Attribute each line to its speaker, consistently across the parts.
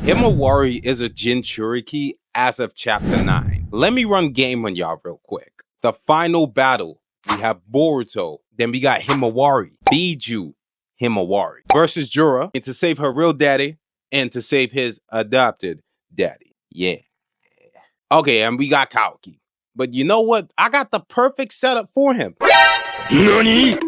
Speaker 1: Himawari is a Jinchuriki as of chapter 9. Let me run game on y'all real quick. The final battle, we have Boruto, then we got Himawari, Biju Himawari versus Jura, and to save her real daddy and to save his adopted daddy. Yeah. Okay, and we got Kawaki. But you know what? I got the perfect setup for him. NANI?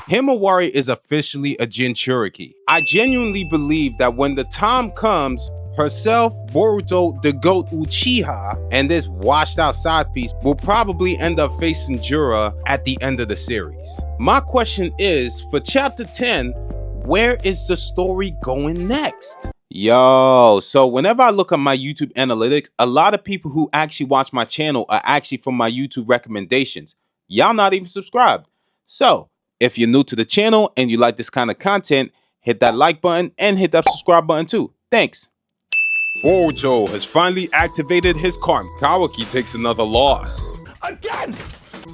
Speaker 1: Himawari is officially a Jinchuriki. I genuinely believe that when the time comes, herself, Boruto, the GOAT Uchiha, and this washed out side piece will probably end up facing Jura at the end of the series. My question is, for chapter 10, where is the story going next? Yo, so whenever I look at my YouTube analytics, a lot of people who actually watch my channel are actually from my YouTube recommendations. Y'all not even subscribed. So, if you're new to the channel and you like this kind of content, hit that like button and hit that subscribe button too. Thanks. Boruto has finally activated his karma. Kawaki takes another loss. Again!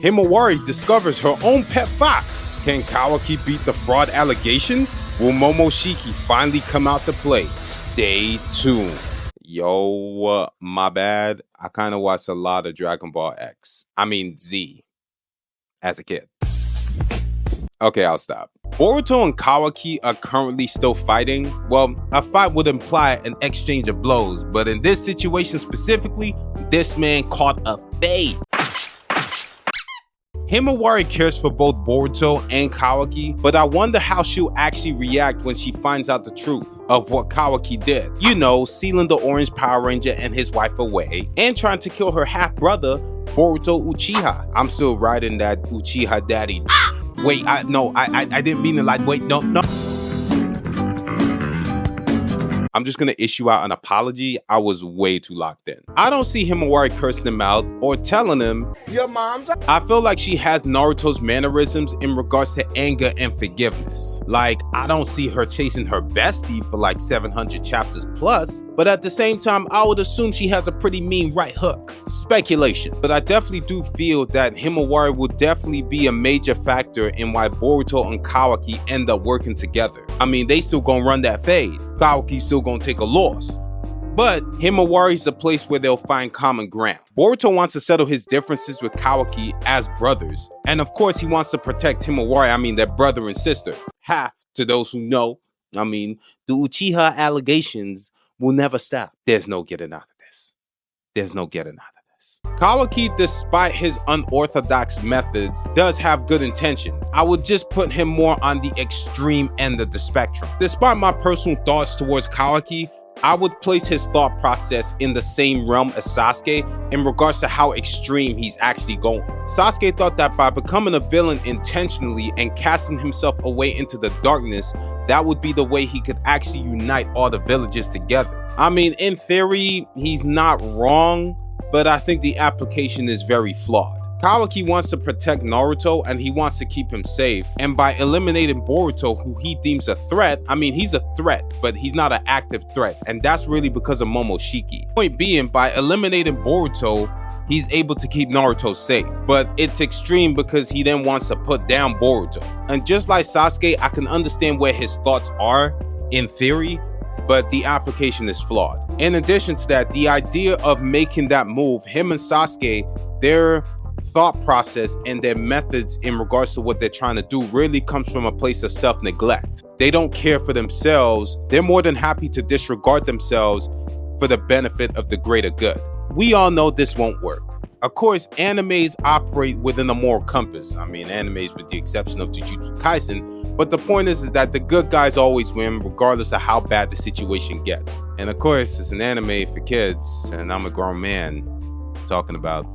Speaker 1: Himawari discovers her own pet fox. Can Kawaki beat the fraud allegations? Will Momoshiki finally come out to play? Stay tuned. Yo, my bad. I kind of watched a lot of Dragon Ball Z as a kid. Okay, I'll stop. Boruto and Kawaki are currently still fighting. Well, a fight would imply an exchange of blows, but in this situation specifically, this man caught a fade. Himawari cares for both Boruto and Kawaki, but I wonder how she'll actually react when she finds out the truth of what Kawaki did. You know, sealing the Orange Power Ranger and his wife away, and trying to kill her half-brother, Boruto Uchiha. I'm still riding that Uchiha daddy. Wait, I didn't mean to wait, no. I'm just gonna issue out an apology. I was way too locked in. I don't see Himawari cursing him out or telling him, your mom's. I feel like she has Naruto's mannerisms in regards to anger and forgiveness. Like, I don't see her chasing her bestie for 700 chapters plus, but at the same time, I would assume she has a pretty mean right hook. Speculation. But I definitely do feel that Himawari will definitely be a major factor in why Boruto and Kawaki end up working together. I mean, they still gonna run that fade. Kawaki's still gonna take a loss. But Himawari's a place where they'll find common ground. Boruto wants to settle his differences with Kawaki as brothers. And of course, he wants to protect Himawari, their brother and sister. Half, to those who know, the Uchiha allegations will never stop. There's no getting out of this. There's no getting out of this. Kawaki, despite his unorthodox methods, does have good intentions. I would just put him more on the extreme end of the spectrum. Despite my personal thoughts towards Kawaki, I would place his thought process in the same realm as Sasuke in regards to how extreme he's actually going. Sasuke thought that by becoming a villain intentionally and casting himself away into the darkness, that would be the way he could actually unite all the villages together. In theory, he's not wrong, but I think the application is very flawed. Kawaki wants to protect Naruto and he wants to keep him safe. And by eliminating Boruto, who he deems a threat, he's a threat, but he's not an active threat. And that's really because of Momoshiki. Point being, by eliminating Boruto, he's able to keep Naruto safe. But it's extreme because he then wants to put down Boruto. And just like Sasuke, I can understand where his thoughts are in theory, but the application is flawed. In addition to that, the idea of making that move, him and Sasuke, their thought process and their methods in regards to what they're trying to do really comes from a place of self-neglect. They don't care for themselves. They're more than happy to disregard themselves for the benefit of the greater good. We all know this won't work. Of course, animes operate within a moral compass. Animes with the exception of Jujutsu Kaisen. But the point is that the good guys always win regardless of how bad the situation gets. And of course, it's an anime for kids, and I'm a grown man talking about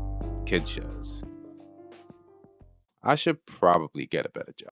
Speaker 1: kid shows. I should probably get a better job.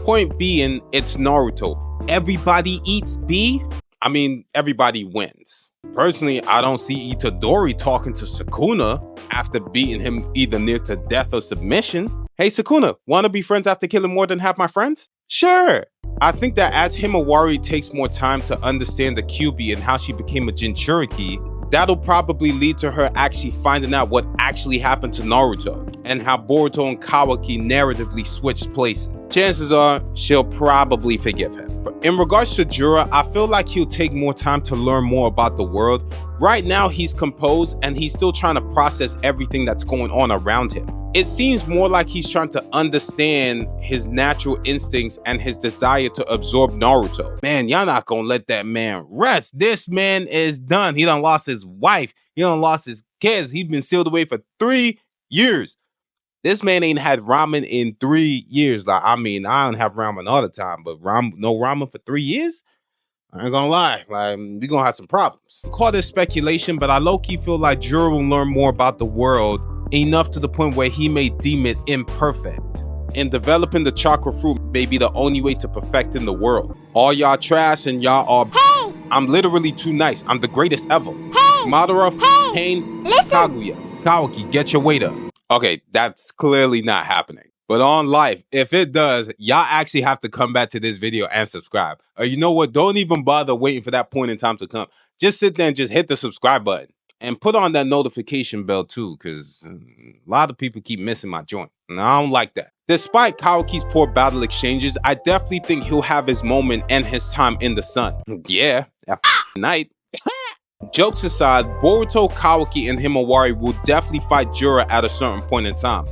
Speaker 1: Point being, it's Naruto. Everybody eats B? I mean, everybody wins. Personally, I don't see Itadori talking to Sukuna after beating him either near to death or submission. Hey Sukuna, wanna be friends after killing more than half my friends? Sure. I think that as Himawari takes more time to understand the Kyuubi and how she became a Jinchuriki, that'll probably lead to her actually finding out what actually happened to Naruto and how Boruto and Kawaki narratively switched places. Chances are she'll probably forgive him. In regards to Jura, I feel like he'll take more time to learn more about the world. Right now he's composed and he's still trying to process everything that's going on around him. It seems more like he's trying to understand his natural instincts and his desire to absorb Naruto. Man, y'all not gonna let that man rest. This man is done. He done lost his wife. He done lost his kids. He's been sealed away for 3 years. This man ain't had ramen in 3 years. Like, I mean, I don't have ramen all the time, but no ramen for 3 years? I ain't gonna lie, like, we gonna have some problems. Call this speculation, but I low-key feel like Jura will learn more about the world enough to the point where he may deem it imperfect. And developing the chakra fruit may be the only way to perfecting the world. All y'all trash and y'all are hey! I'm literally too nice. I'm the greatest ever. Hey! Madara, hey! Pain, Kaguya, Kawaki, get your weight up. Okay, that's clearly not happening. But on life, if it does, y'all actually have to come back to this video and subscribe. Or you know what? Don't even bother waiting for that point in time to come. Just sit there and just hit the subscribe button. And put on that notification bell too, because a lot of people keep missing my joint. And I don't like that. Despite Kawaki's poor battle exchanges, I definitely think he'll have his moment and his time in the sun. Yeah, that night. Jokes aside, Boruto, Kawaki, and Himawari will definitely fight Jura at a certain point in time.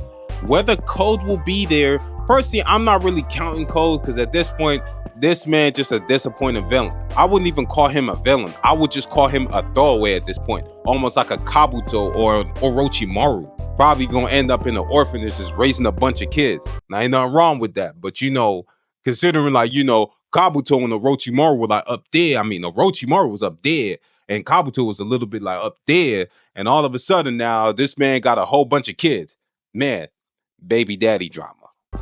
Speaker 1: Whether Code will be there, personally, I'm not really counting Code because at this point, this man just a disappointing villain. I wouldn't even call him a villain. I would just call him a throwaway at this point. Almost like a Kabuto or an Orochimaru. Probably gonna end up in an orphanage just raising a bunch of kids. Now, ain't nothing wrong with that. But you know, considering like, you know, Kabuto and Orochimaru were like up there. I mean, Orochimaru was up there. And Kabuto was a little bit like up there. And all of a sudden now, this man got a whole bunch of kids. Man, baby daddy drama.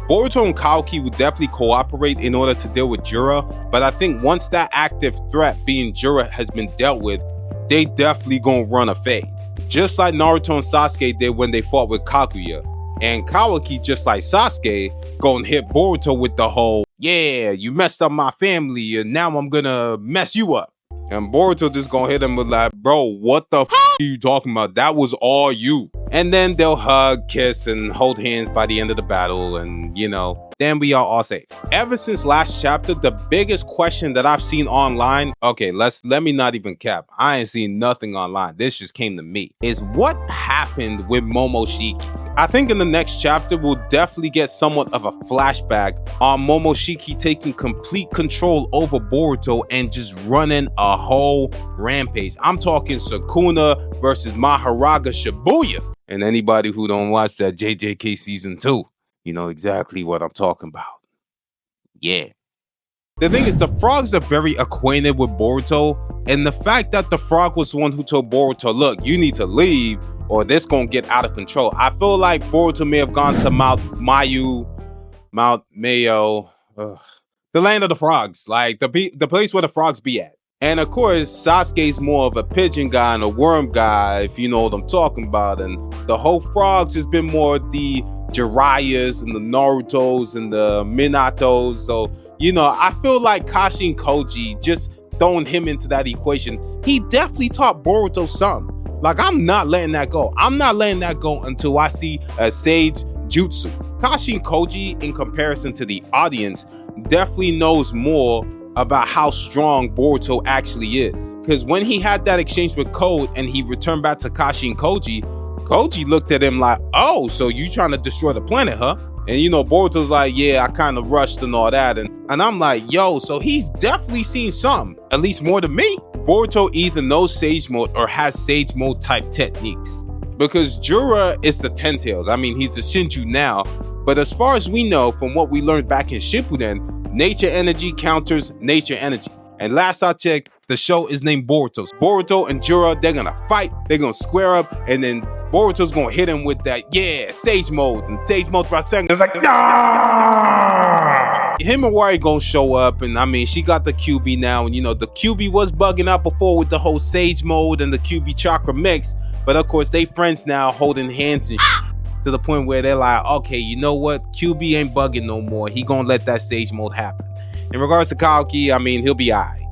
Speaker 1: Boruto and Kawaki would definitely cooperate in order to deal with Jura, but I think once that active threat being Jura has been dealt with, they definitely gonna run a fade. Just like Naruto and Sasuke did when they fought with Kaguya. And Kawaki, just like Sasuke, gonna hit Boruto with the whole, yeah, you messed up my family and now I'm gonna mess you up. And Boruto just gonna hit him with like, bro, what the f are you talking about? That was all you. And then they'll hug, kiss, and hold hands by the end of the battle, and you know, then we are all safe. Ever since last chapter, the biggest question that I've seen online, okay, let me not even cap. I ain't seen nothing online. This just came to me. Is what happened with Momoshiki? I think in the next chapter, we'll definitely get somewhat of a flashback on Momoshiki taking complete control over Boruto and just running a whole rampage. I'm talking Sukuna versus Maharaga Shibuya. And anybody who don't watch that JJK season 2, you know exactly what I'm talking about. Yeah. The thing is, the frogs are very acquainted with Boruto, and the fact that the frog was the one who told Boruto, look, you need to leave or this gonna get out of control. I feel like Boruto may have gone to Mount Mayo, the land of the frogs, like the place where the frogs be at. And of course, Sasuke's more of a pigeon guy and a worm guy, if you know what I'm talking about. And the whole frogs has been more the Jiraiya's and the Naruto's and the Minato's. So, you know, I feel like Kashin Koji, just throwing him into that equation, he definitely taught Boruto something. Like, I'm not letting that go. I'm not letting that go until I see a Sage Jutsu. Kashin Koji, in comparison to the audience, definitely knows more about how strong Boruto actually is. Because when he had that exchange with Code and he returned back to Kashin Koji, Koji looked at him like, oh, so you trying to destroy the planet, huh? And you know, Boruto's like, yeah, I kind of rushed and all that. And I'm like, yo, so he's definitely seen something, at least more than me. Boruto either knows Sage Mode or has Sage Mode type techniques. Because Jura is the Ten Tails. I mean, he's a Shinju now. But as far as we know, from what we learned back in Shippuden, nature energy counters nature energy. And last I checked, the show is named Boruto. Boruto and Jura, they're gonna fight, they're gonna square up, and then Boruto's gonna hit him with that, yeah, Sage Mode, and Sage Mode Rasengan. It's like, ah! Himawari gonna show up, and I mean, she got the QB now, and you know, the QB was bugging out before with the whole Sage Mode and the QB Chakra mix, but of course, they friends now, holding hands and to the point where they're like, okay, you know what, QB ain't bugging no more, he gonna let that Sage Mode happen. In regards to Kawaki, I mean, he'll be alright.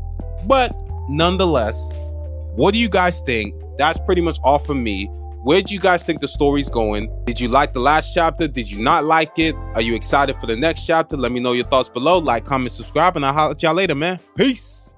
Speaker 1: But nonetheless, what do you guys think? That's pretty much all from me. Where do you guys think the story's going? Did you like the last chapter? Did you not like it? Are you excited for the next chapter? Let me know your thoughts below. Like, comment, subscribe, and I'll holler at y'all later, man. Peace.